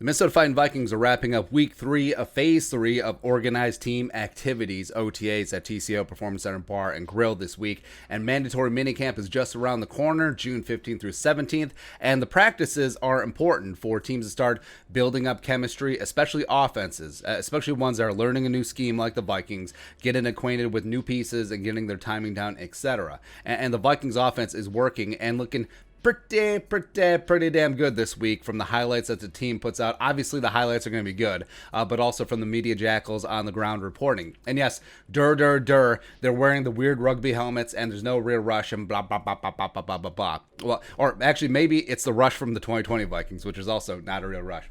Minnesota Vikings are wrapping up week 3 of phase 3 of organized team activities, OTAs, at TCO Performance Center Bar and Grill this week. And mandatory minicamp is just around the corner, June 15th through 17th. And the practices are important for teams to start building up chemistry, especially offenses, especially ones that are learning a new scheme like the Vikings, getting acquainted with new pieces and getting their timing down, etc. And the Vikings offense is working and looking pretty damn good this week from the highlights that the team puts out. Obviously, the highlights are going to be good, but also from the media jackals on the ground reporting. And yes, they're wearing the weird rugby helmets, and there's no real rush and blah, blah, blah, blah, blah, blah, blah, blah, blah. Well, or actually, maybe it's the rush from the 2020 Vikings, which is also not a real rush.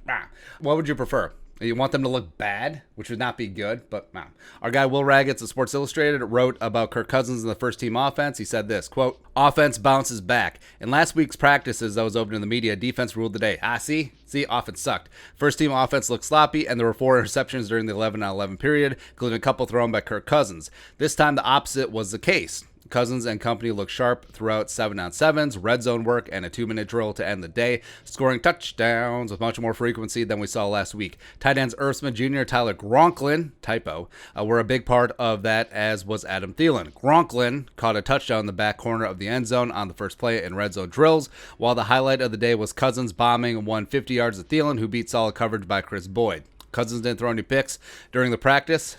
What would you prefer? You want them to look bad, which would not be good, but nah. Our guy Will Raggets of Sports Illustrated wrote about Kirk Cousins in the first team offense. He said this, quote, "Offense bounces back. In last week's practices that was open to the media, defense ruled the day. See, offense sucked. First team offense looked sloppy, and there were 4 interceptions during the 11-on-11 period, including a couple thrown by Kirk Cousins. This time the opposite was the case. Cousins and company looked sharp throughout 7-on-7s, red zone work, and a 2-minute drill to end the day, scoring touchdowns with much more frequency than we saw last week. Tight ends Irv Smith Jr., Tyler Gronklin, were a big part of that, as was Adam Thielen. Gronklin caught a touchdown in the back corner of the end zone on the first play in red zone drills, while the highlight of the day was Cousins bombing 150 yards of Thielen, who beat solid coverage by Chris Boyd. Cousins didn't throw any picks during the practice.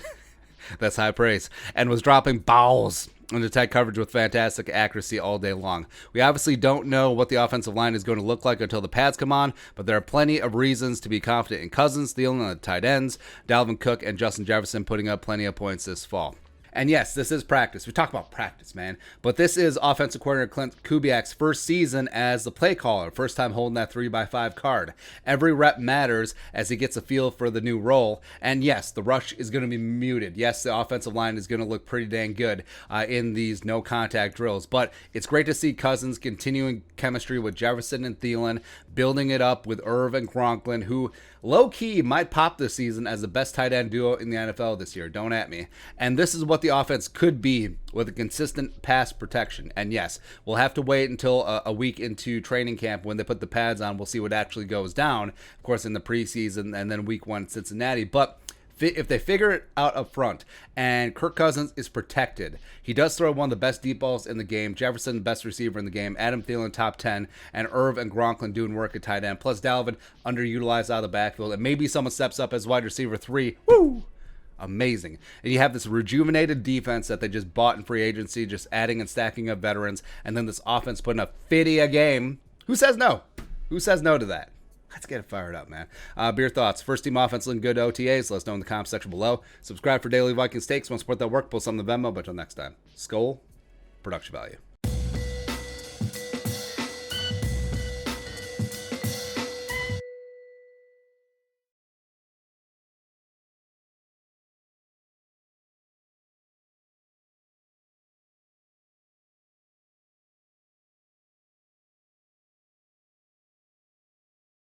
That's high praise. And was dropping balls under tight coverage with fantastic accuracy all day long. We obviously don't know what the offensive line is going to look like until the pads come on, but there are plenty of reasons to be confident in Cousins, Thielen on the tight ends, Dalvin Cook, and Justin Jefferson putting up plenty of points this fall." And yes, this is practice. We talk about practice, man. But this is offensive coordinator Clint Kubiak's first season as the play caller. First time holding that 3x5 card. Every rep matters as he gets a feel for the new role. And yes, the rush is going to be muted. Yes, the offensive line is going to look pretty dang good in these no-contact drills. But it's great to see Cousins continuing chemistry with Jefferson and Thielen, building it up with Irv and Gronklin, who low-key might pop this season as the best tight end duo in the NFL this year. Don't at me. And this is what the offense could be with a consistent pass protection. And yes, we'll have to wait until a week into training camp when they put the pads on. We'll see what actually goes down, of course, in the preseason and then week 1 in Cincinnati. But if they figure it out up front and Kirk Cousins is protected, he does throw one of the best deep balls in the game, Jefferson, best receiver in the game, Adam Thielen, top 10, and Irv and Gronklin doing work at tight end, plus Dalvin underutilized out of the backfield, and maybe someone steps up as wide receiver 3. Woo! Amazing. And you have this rejuvenated defense that they just bought in free agency, just adding and stacking up veterans, and then this offense putting up 50 a game. Who says no? Who says no to that? Let's get it fired up, man. Beer thoughts. First team offense looking good to OTAs. Let us know in the comments section below. Subscribe for daily Vikings takes. Want to support that work? Post on the Venmo. But until next time, Skol, production value.